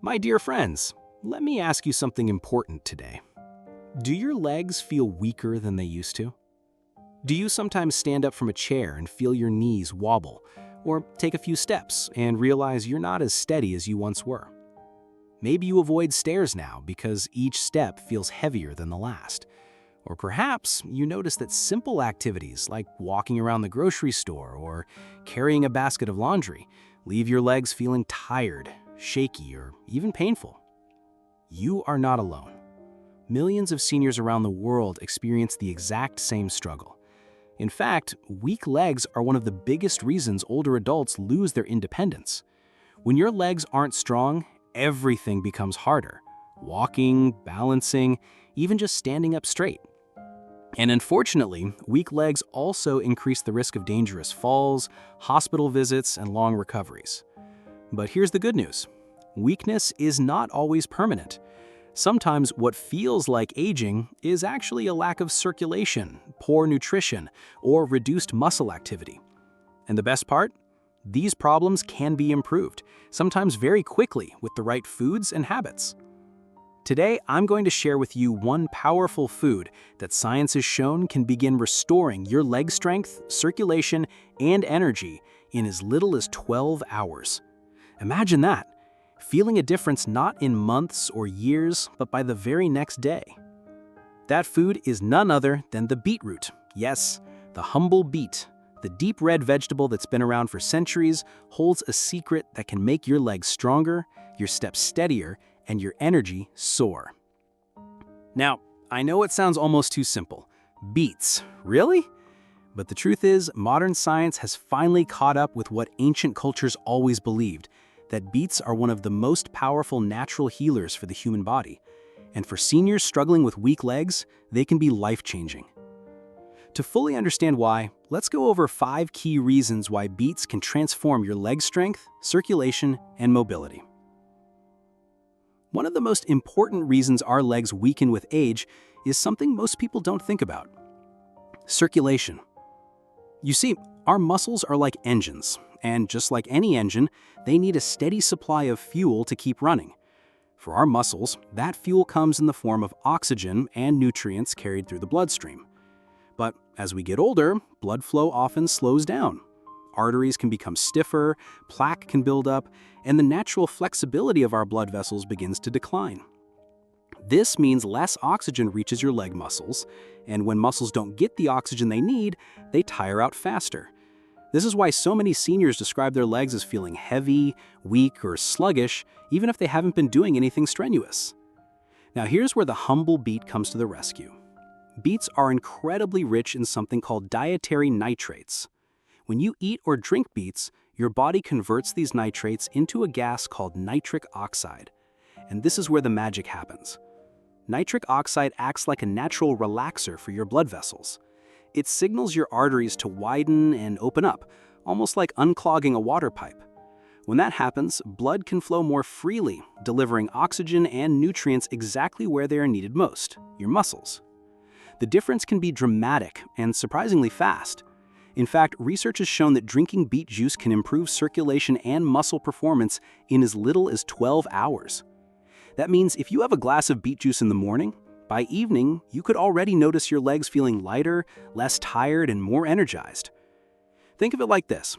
My dear friends, let me ask you something important today. Do your legs feel weaker than they used to? Do you sometimes stand up from a chair and feel your knees wobble, or take a few steps and realize you're not as steady as you once were? Maybe you avoid stairs now because each step feels heavier than the last. Or perhaps you notice that simple activities like walking around the grocery store or carrying a basket of laundry leave your legs feeling tired, shaky, or even painful. You are not alone. Millions of seniors around the world experience the exact same struggle. In fact, weak legs are one of the biggest reasons older adults lose their independence. When your legs aren't strong, everything becomes harder. Walking, balancing, even just standing up straight. And unfortunately, weak legs also increase the risk of dangerous falls, hospital visits, and long recoveries. But here's the good news. Weakness is not always permanent. Sometimes what feels like aging is actually a lack of circulation, poor nutrition, or reduced muscle activity. And the best part? These problems can be improved, sometimes very quickly with the right foods and habits. Today, I'm going to share with you one powerful food that science has shown can begin restoring your leg strength, circulation, and energy in as little as 12 hours. Imagine that, feeling a difference not in months or years, but by the very next day. That food is none other than the beetroot. Yes, the humble beet. The deep red vegetable that's been around for centuries holds a secret that can make your legs stronger, your steps steadier, and your energy soar. Now, I know it sounds almost too simple. Beets, really? But the truth is, modern science has finally caught up with what ancient cultures always believed, that beets are one of the most powerful natural healers for the human body. And for seniors struggling with weak legs, they can be life-changing. To fully understand why, let's go over 5 key reasons why beets can transform your leg strength, circulation, and mobility. One of the most important reasons our legs weaken with age is something most people don't think about: circulation. You see, our muscles are like engines, and just like any engine, they need a steady supply of fuel to keep running. For our muscles, that fuel comes in the form of oxygen and nutrients carried through the bloodstream. But as we get older, blood flow often slows down. Arteries can become stiffer, plaque can build up, and the natural flexibility of our blood vessels begins to decline. This means less oxygen reaches your leg muscles, and when muscles don't get the oxygen they need, they tire out faster. This is why so many seniors describe their legs as feeling heavy, weak, or sluggish, even if they haven't been doing anything strenuous. Now here's where the humble beet comes to the rescue. Beets are incredibly rich in something called dietary nitrates. When you eat or drink beets, your body converts these nitrates into a gas called nitric oxide. And this is where the magic happens. Nitric oxide acts like a natural relaxer for your blood vessels. It signals your arteries to widen and open up, almost like unclogging a water pipe. When that happens, blood can flow more freely, delivering oxygen and nutrients exactly where they are needed most, your muscles. The difference can be dramatic and surprisingly fast. In fact, research has shown that drinking beet juice can improve circulation and muscle performance in as little as 12 hours. That means if you have a glass of beet juice in the morning, by evening, you could already notice your legs feeling lighter, less tired, and more energized. Think of it like this.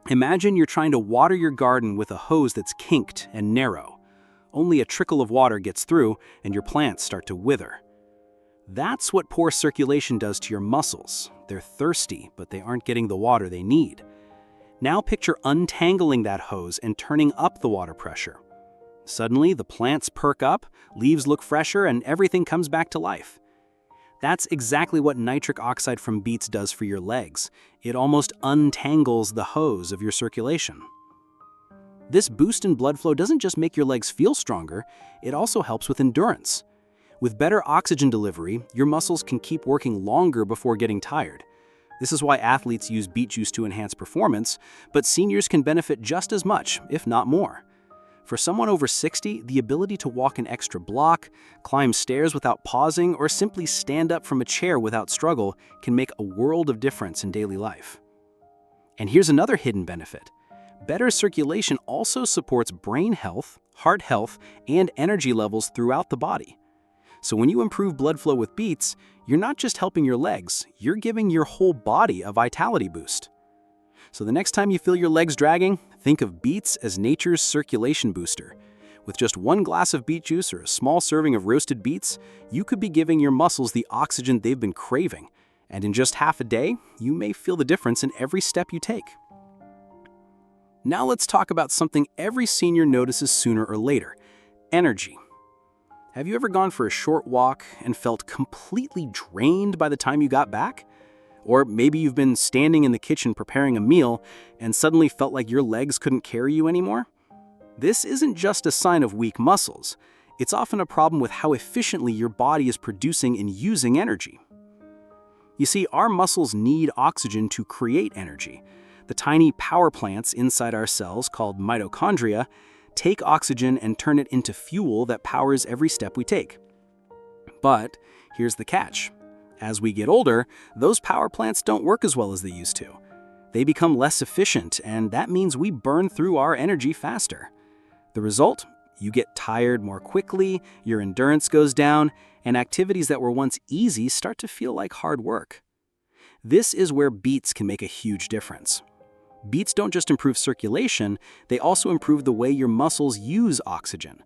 Imagine you're trying to water your garden with a hose that's kinked and narrow. Only a trickle of water gets through, and your plants start to wither. That's what poor circulation does to your muscles. They're thirsty, but they aren't getting the water they need. Now picture untangling that hose and turning up the water pressure. Suddenly, the plants perk up, leaves look fresher, and everything comes back to life. That's exactly what nitric oxide from beets does for your legs. It almost untangles the hose of your circulation. This boost in blood flow doesn't just make your legs feel stronger, it also helps with endurance. With better oxygen delivery, your muscles can keep working longer before getting tired. This is why athletes use beet juice to enhance performance, but seniors can benefit just as much, if not more. For someone over 60, the ability to walk an extra block, climb stairs without pausing, or simply stand up from a chair without struggle can make a world of difference in daily life. And here's another hidden benefit. Better circulation also supports brain health heart health, and energy levels throughout the body. So when you improve blood flow with beets, you're not just helping your legs, you're giving your whole body a vitality boost. So the next time you feel your legs dragging, think of beets as nature's circulation booster. With just 1 glass of beet juice or a small serving of roasted beets, you could be giving your muscles the oxygen they've been craving. And in just half a day, you may feel the difference in every step you take. Now let's talk about something every senior notices sooner or later: energy. Have you ever gone for a short walk and felt completely drained by the time you got back? Or maybe you've been standing in the kitchen preparing a meal and suddenly felt like your legs couldn't carry you anymore? This isn't just a sign of weak muscles. It's often a problem with how efficiently your body is producing and using energy. You see, our muscles need oxygen to create energy. The tiny power plants inside our cells, called mitochondria, take oxygen and turn it into fuel that powers every step we take. But here's the catch. As we get older, those power plants don't work as well as they used to. They become less efficient, and that means we burn through our energy faster. The result? You get tired more quickly, your endurance goes down, and activities that were once easy start to feel like hard work. This is where beets can make a huge difference. Beets don't just improve circulation, they also improve the way your muscles use oxygen.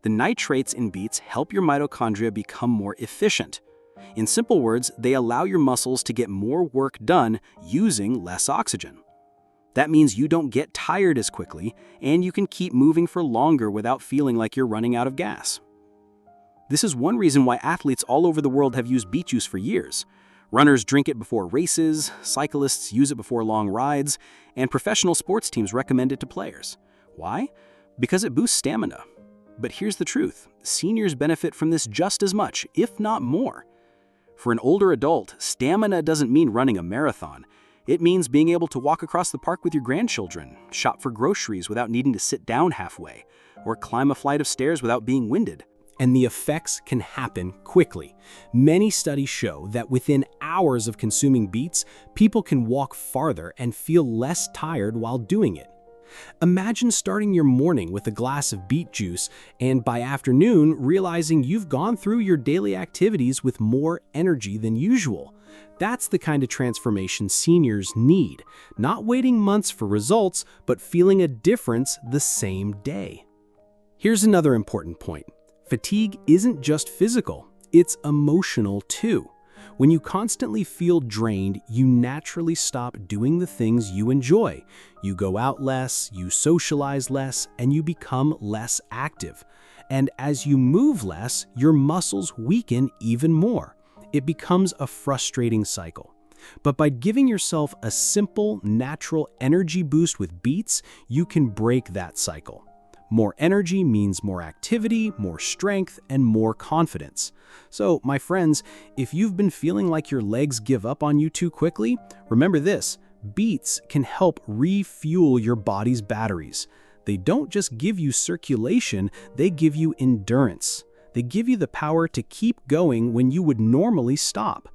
The nitrates in beets help your mitochondria become more efficient. In simple words, they allow your muscles to get more work done using less oxygen. That means you don't get tired as quickly, and you can keep moving for longer without feeling like you're running out of gas. This is one reason why athletes all over the world have used beet juice for years. Runners drink it before races, cyclists use it before long rides, and professional sports teams recommend it to players. Why? Because it boosts stamina. But here's the truth: seniors benefit from this just as much, if not more. For an older adult, stamina doesn't mean running a marathon. It means being able to walk across the park with your grandchildren, shop for groceries without needing to sit down halfway, or climb a flight of stairs without being winded. And the effects can happen quickly. Many studies show that within hours of consuming beets, people can walk farther and feel less tired while doing it. Imagine starting your morning with a glass of beet juice and by afternoon realizing you've gone through your daily activities with more energy than usual. That's the kind of transformation seniors need, not waiting months for results, but feeling a difference the same day. Here's another important point. Fatigue isn't just physical, it's emotional too. When you constantly feel drained, you naturally stop doing the things you enjoy. You go out less, you socialize less, and you become less active. And as you move less, your muscles weaken even more. It becomes a frustrating cycle. But by giving yourself a simple, natural energy boost with beets, you can break that cycle. More energy means more activity, more strength, and more confidence. So, my friends, if you've been feeling like your legs give up on you too quickly, remember this: beets can help refuel your body's batteries. They don't just give you circulation, they give you endurance. They give you the power to keep going when you would normally stop.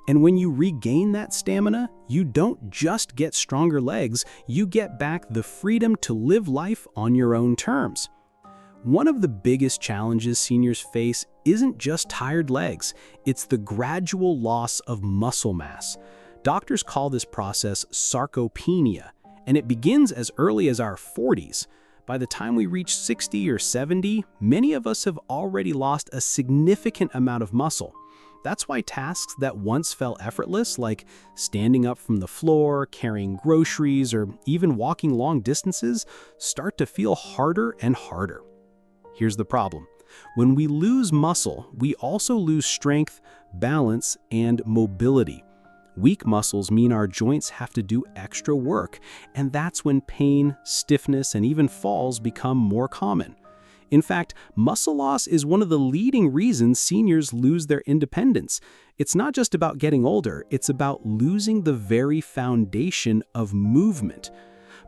And when you regain that stamina, you don't just get stronger legs, you get back the freedom to live life on your own terms. One of the biggest challenges seniors face isn't just tired legs, it's the gradual loss of muscle mass. Doctors call this process sarcopenia, and it begins as early as our 40s. By the time we reach 60 or 70, many of us have already lost a significant amount of muscle. That's why tasks that once felt effortless, like standing up from the floor, carrying groceries, or even walking long distances, start to feel harder and harder. Here's the problem. When we lose muscle, we also lose strength, balance, and mobility. Weak muscles mean our joints have to do extra work, and that's when pain, stiffness, and even falls become more common. In fact, muscle loss is one of the leading reasons seniors lose their independence. It's not just about getting older, it's about losing the very foundation of movement.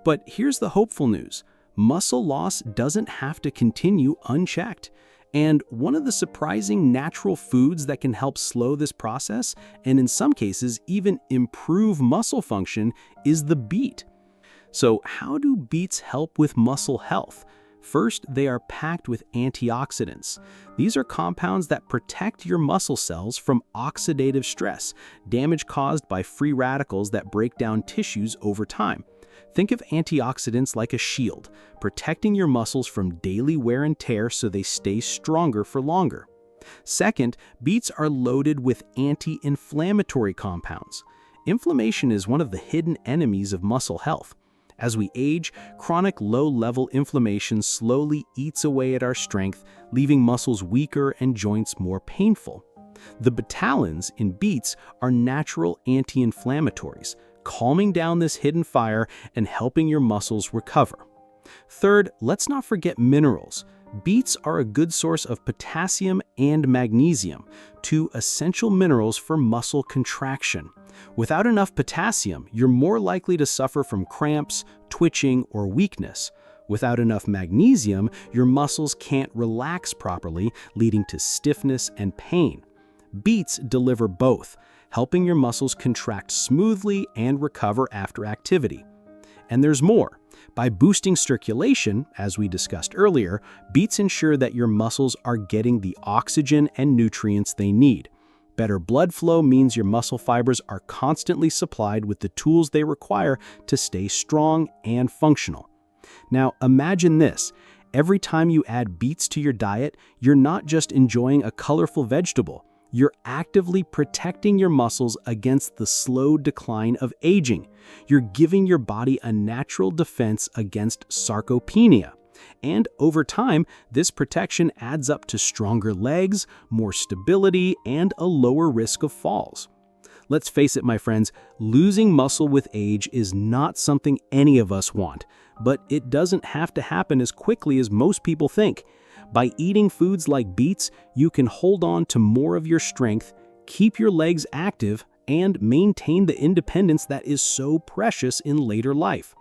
But here's the hopeful news. Muscle loss doesn't have to continue unchecked. And one of the surprising natural foods that can help slow this process, and in some cases even improve muscle function, is the beet. So how do beets help with muscle health? First, they are packed with antioxidants. These are compounds that protect your muscle cells from oxidative stress, damage caused by free radicals that break down tissues over time. Think of antioxidants like a shield, protecting your muscles from daily wear and tear so they stay stronger for longer. Second, beets are loaded with anti-inflammatory compounds. Inflammation is one of the hidden enemies of muscle health. As we age, chronic low-level inflammation slowly eats away at our strength, leaving muscles weaker and joints more painful. The betalains in beets are natural anti-inflammatories, calming down this hidden fire and helping your muscles recover. Third, let's not forget minerals. Beets are a good source of potassium and magnesium, two essential minerals for muscle contraction. Without enough potassium, you're more likely to suffer from cramps, twitching, or weakness. Without enough magnesium, your muscles can't relax properly, leading to stiffness and pain. Beets deliver both, helping your muscles contract smoothly and recover after activity. And there's more. By boosting circulation, as we discussed earlier, beets ensure that your muscles are getting the oxygen and nutrients they need. Better blood flow means your muscle fibers are constantly supplied with the tools they require to stay strong and functional. Now, imagine this. Every time you add beets to your diet, you're not just enjoying a colorful vegetable. You're actively protecting your muscles against the slow decline of aging. You're giving your body a natural defense against sarcopenia. And over time, this protection adds up to stronger legs, more stability, and a lower risk of falls. Let's face it, my friends, losing muscle with age is not something any of us want, but it doesn't have to happen as quickly as most people think. By eating foods like beets, you can hold on to more of your strength, keep your legs active, and maintain the independence that is so precious in later life.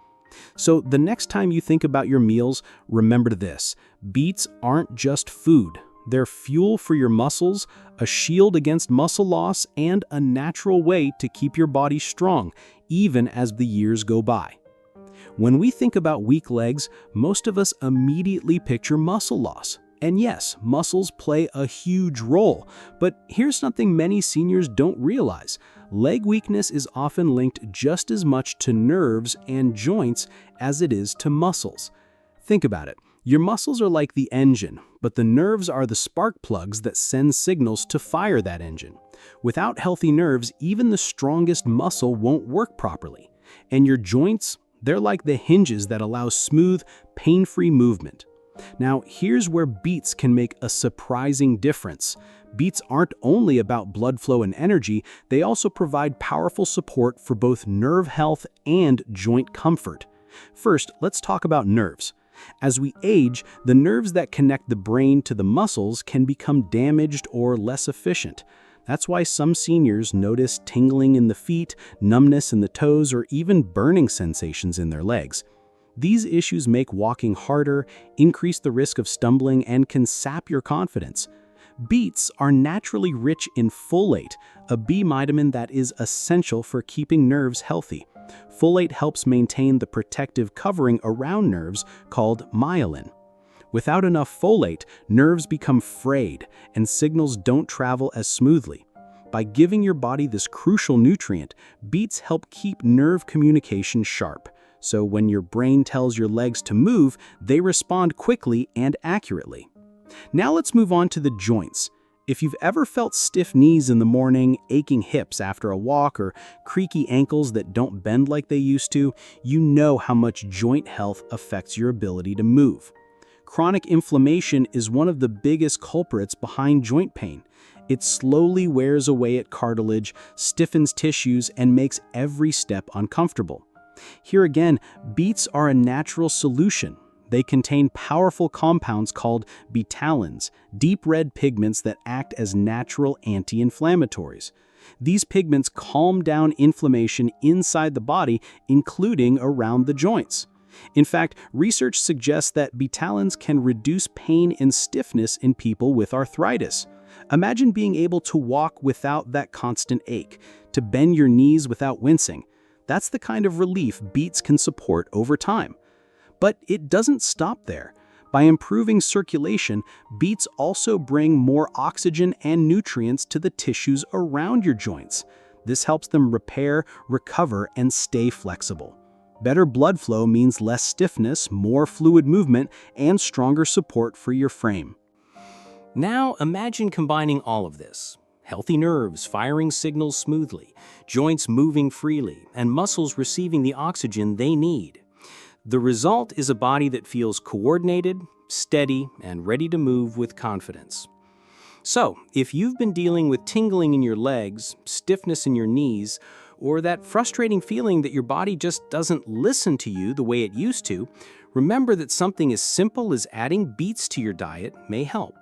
So the next time you think about your meals, remember this: beets aren't just food. They're fuel for your muscles, a shield against muscle loss, and a natural way to keep your body strong, even as the years go by. When we think about weak legs, most of us immediately picture muscle loss. And yes, muscles play a huge role, but here's something many seniors don't realize. Leg weakness is often linked just as much to nerves and joints as it is to muscles. Think about it. Your muscles are like the engine, but the nerves are the spark plugs that send signals to fire that engine. Without healthy nerves, even the strongest muscle won't work properly. And your joints, they're like the hinges that allow smooth, pain-free movement. Now, here's where beets can make a surprising difference. Beets aren't only about blood flow and energy, they also provide powerful support for both nerve health and joint comfort. First, let's talk about nerves. As we age, the nerves that connect the brain to the muscles can become damaged or less efficient. That's why some seniors notice tingling in the feet, numbness in the toes, or even burning sensations in their legs. These issues make walking harder, increase the risk of stumbling, and can sap your confidence. Beets are naturally rich in folate, a B vitamin that is essential for keeping nerves healthy. Folate helps maintain the protective covering around nerves called myelin. Without enough folate, nerves become frayed and signals don't travel as smoothly. By giving your body this crucial nutrient, beets help keep nerve communication sharp. So when your brain tells your legs to move, they respond quickly and accurately. Now let's move on to the joints. If you've ever felt stiff knees in the morning, aching hips after a walk, or creaky ankles that don't bend like they used to, you know how much joint health affects your ability to move. Chronic inflammation is one of the biggest culprits behind joint pain. It slowly wears away at cartilage, stiffens tissues, and makes every step uncomfortable. Here again, beets are a natural solution. They contain powerful compounds called betalains, deep red pigments that act as natural anti-inflammatories. These pigments calm down inflammation inside the body, including around the joints. In fact, research suggests that betalains can reduce pain and stiffness in people with arthritis. Imagine being able to walk without that constant ache, to bend your knees without wincing. That's the kind of relief beets can support over time. But it doesn't stop there. By improving circulation, beets also bring more oxygen and nutrients to the tissues around your joints. This helps them repair, recover, and stay flexible. Better blood flow means less stiffness, more fluid movement, and stronger support for your frame. Now imagine combining all of this. Healthy nerves firing signals smoothly, joints moving freely, and muscles receiving the oxygen they need. The result is a body that feels coordinated, steady, and ready to move with confidence. So, if you've been dealing with tingling in your legs, stiffness in your knees, or that frustrating feeling that your body just doesn't listen to you the way it used to, remember that something as simple as adding beets to your diet may help.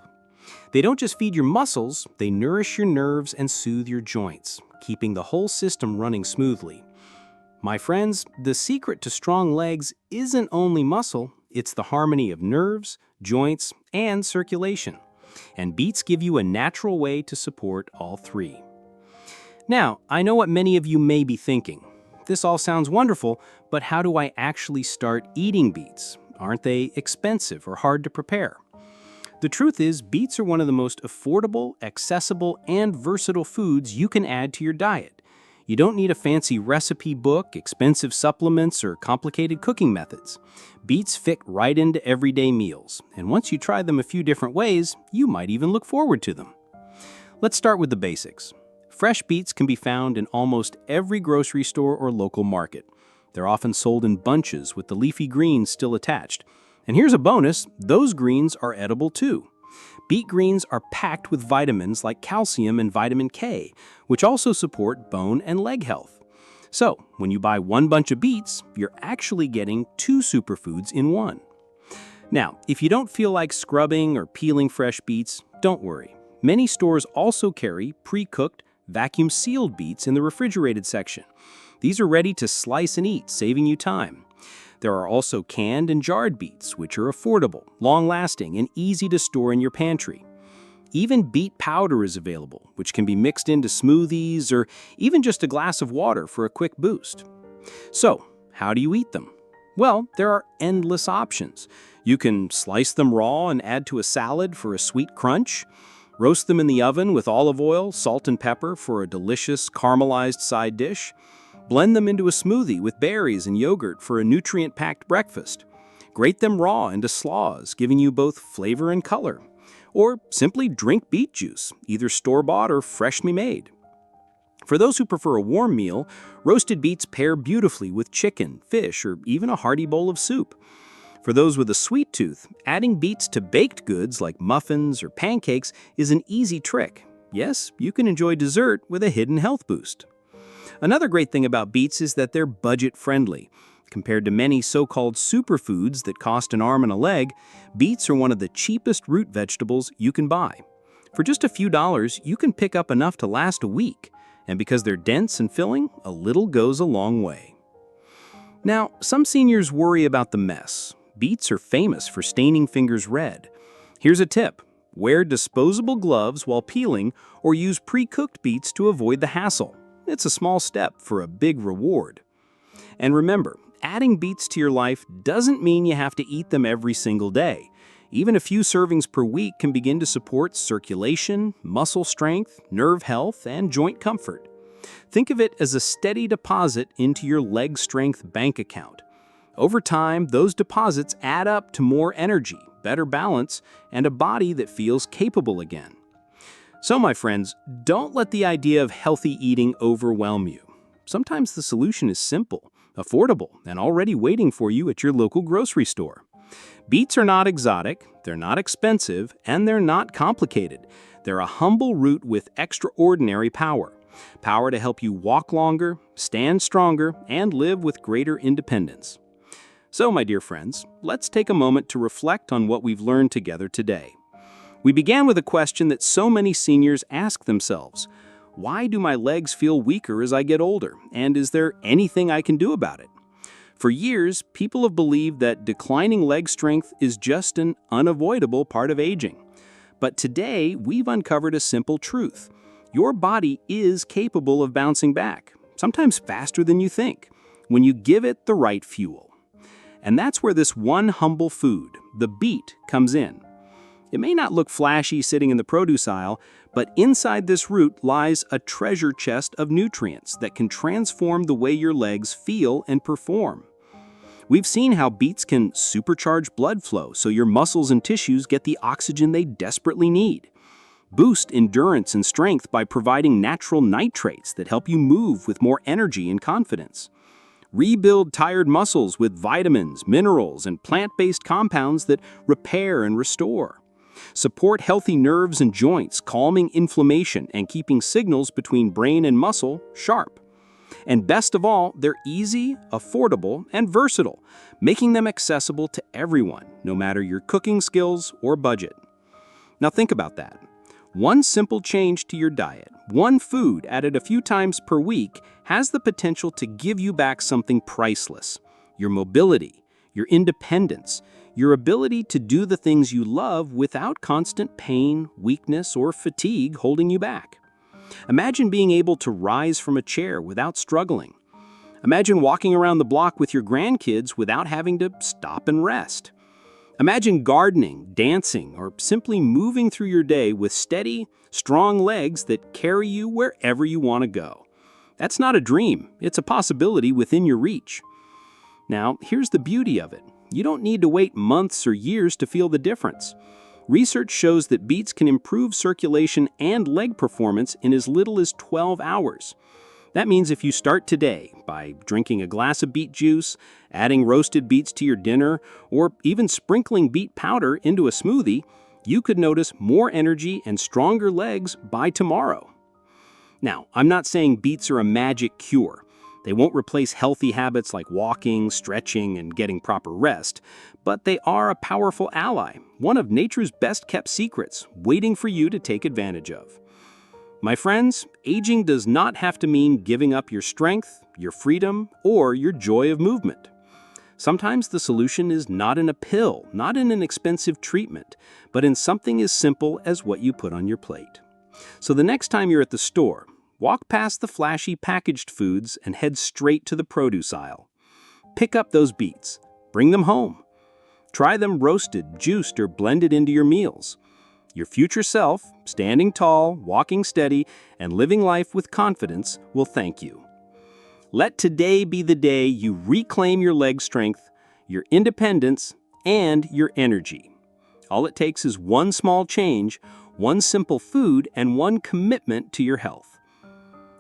They don't just feed your muscles, they nourish your nerves and soothe your joints, keeping the whole system running smoothly. My friends, the secret to strong legs isn't only muscle, it's the harmony of nerves, joints, and circulation. And beets give you a natural way to support all three. Now, I know what many of you may be thinking. This all sounds wonderful, but how do I actually start eating beets? Aren't they expensive or hard to prepare? The truth is, beets are one of the most affordable, accessible, and versatile foods you can add to your diet. You don't need a fancy recipe book, expensive supplements, or complicated cooking methods. Beets fit right into everyday meals, and once you try them a few different ways, you might even look forward to them. Let's start with the basics. Fresh beets can be found in almost every grocery store or local market. They're often sold in bunches with the leafy greens still attached. And here's a bonus, those greens are edible too. Beet greens are packed with vitamins like calcium and vitamin K, which also support bone and leg health. So, when you buy one bunch of beets, you're actually getting two superfoods in one. Now, if you don't feel like scrubbing or peeling fresh beets, don't worry. Many stores also carry pre-cooked, vacuum-sealed beets in the refrigerated section. These are ready to slice and eat, saving you time. There are also canned and jarred beets, which are affordable, long-lasting, and easy to store in your pantry. Even beet powder is available, which can be mixed into smoothies or even just a glass of water for a quick boost. So, how do you eat them? Well, there are endless options. You can slice them raw and add to a salad for a sweet crunch. Roast them in the oven with olive oil, salt, and pepper for a delicious caramelized side dish. Blend them into a smoothie with berries and yogurt for a nutrient-packed breakfast. Grate them raw into slaws, giving you both flavor and color. Or simply drink beet juice, either store-bought or freshly made. For those who prefer a warm meal, roasted beets pair beautifully with chicken, fish, or even a hearty bowl of soup. For those with a sweet tooth, adding beets to baked goods like muffins or pancakes is an easy trick. Yes, you can enjoy dessert with a hidden health boost. Another great thing about beets is that they're budget-friendly. Compared to many so-called superfoods that cost an arm and a leg, beets are one of the cheapest root vegetables you can buy. For just a few dollars, you can pick up enough to last a week. And because they're dense and filling, a little goes a long way. Now, some seniors worry about the mess. Beets are famous for staining fingers red. Here's a tip. Wear disposable gloves while peeling or use pre-cooked beets to avoid the hassle. It's a small step for a big reward. And remember, adding beets to your life doesn't mean you have to eat them every single day. Even a few servings per week can begin to support circulation, muscle strength, nerve health, and joint comfort. Think of it as a steady deposit into your leg strength bank account. Over time, those deposits add up to more energy, better balance, and a body that feels capable again. So, my friends, don't let the idea of healthy eating overwhelm you. Sometimes the solution is simple, affordable, and already waiting for you at your local grocery store. Beets are not exotic, they're not expensive, and they're not complicated. They're a humble root with extraordinary power. Power to help you walk longer, stand stronger, and live with greater independence. So, my dear friends, let's take a moment to reflect on what we've learned together today. We began with a question that so many seniors ask themselves. Why do my legs feel weaker as I get older? And is there anything I can do about it? For years, people have believed that declining leg strength is just an unavoidable part of aging. But today, we've uncovered a simple truth. Your body is capable of bouncing back, sometimes faster than you think, when you give it the right fuel. And that's where this one humble food, the beet, comes in. It may not look flashy sitting in the produce aisle, but inside this root lies a treasure chest of nutrients that can transform the way your legs feel and perform. We've seen how beets can supercharge blood flow so your muscles and tissues get the oxygen they desperately need, boost endurance and strength by providing natural nitrates that help you move with more energy and confidence, rebuild tired muscles with vitamins, minerals, and plant-based compounds that repair and restore, support healthy nerves and joints, calming inflammation and keeping signals between brain and muscle sharp. And best of all, they're easy, affordable, and versatile, making them accessible to everyone, no matter your cooking skills or budget. Now think about that. One simple change to your diet, one food added a few times per week, has the potential to give you back something priceless: your mobility, your independence, your ability to do the things you love without constant pain, weakness, or fatigue holding you back. Imagine being able to rise from a chair without struggling. Imagine walking around the block with your grandkids without having to stop and rest. Imagine gardening, dancing, or simply moving through your day with steady, strong legs that carry you wherever you want to go. That's not a dream, it's a possibility within your reach. Now, here's the beauty of it. You don't need to wait months or years to feel the difference. Research shows that beets can improve circulation and leg performance in as little as 12 hours. That means if you start today by drinking a glass of beet juice, adding roasted beets to your dinner, or even sprinkling beet powder into a smoothie, you could notice more energy and stronger legs by tomorrow. Now, I'm not saying beets are a magic cure. They won't replace healthy habits like walking, stretching, and getting proper rest, but they are a powerful ally, one of nature's best-kept secrets, waiting for you to take advantage of. My friends, aging does not have to mean giving up your strength, your freedom, or your joy of movement. Sometimes the solution is not in a pill, not in an expensive treatment, but in something as simple as what you put on your plate. So the next time you're at the store, walk past the flashy packaged foods and head straight to the produce aisle. Pick up those beets. Bring them home. Try them roasted, juiced, or blended into your meals. Your future self, standing tall, walking steady, and living life with confidence, will thank you. Let today be the day you reclaim your leg strength, your independence, and your energy. All it takes is one small change, one simple food, and one commitment to your health.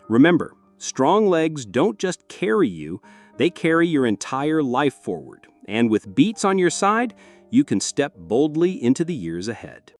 Remember, strong legs don't just carry you, they carry your entire life forward. And with beets on your side, you can step boldly into the years ahead.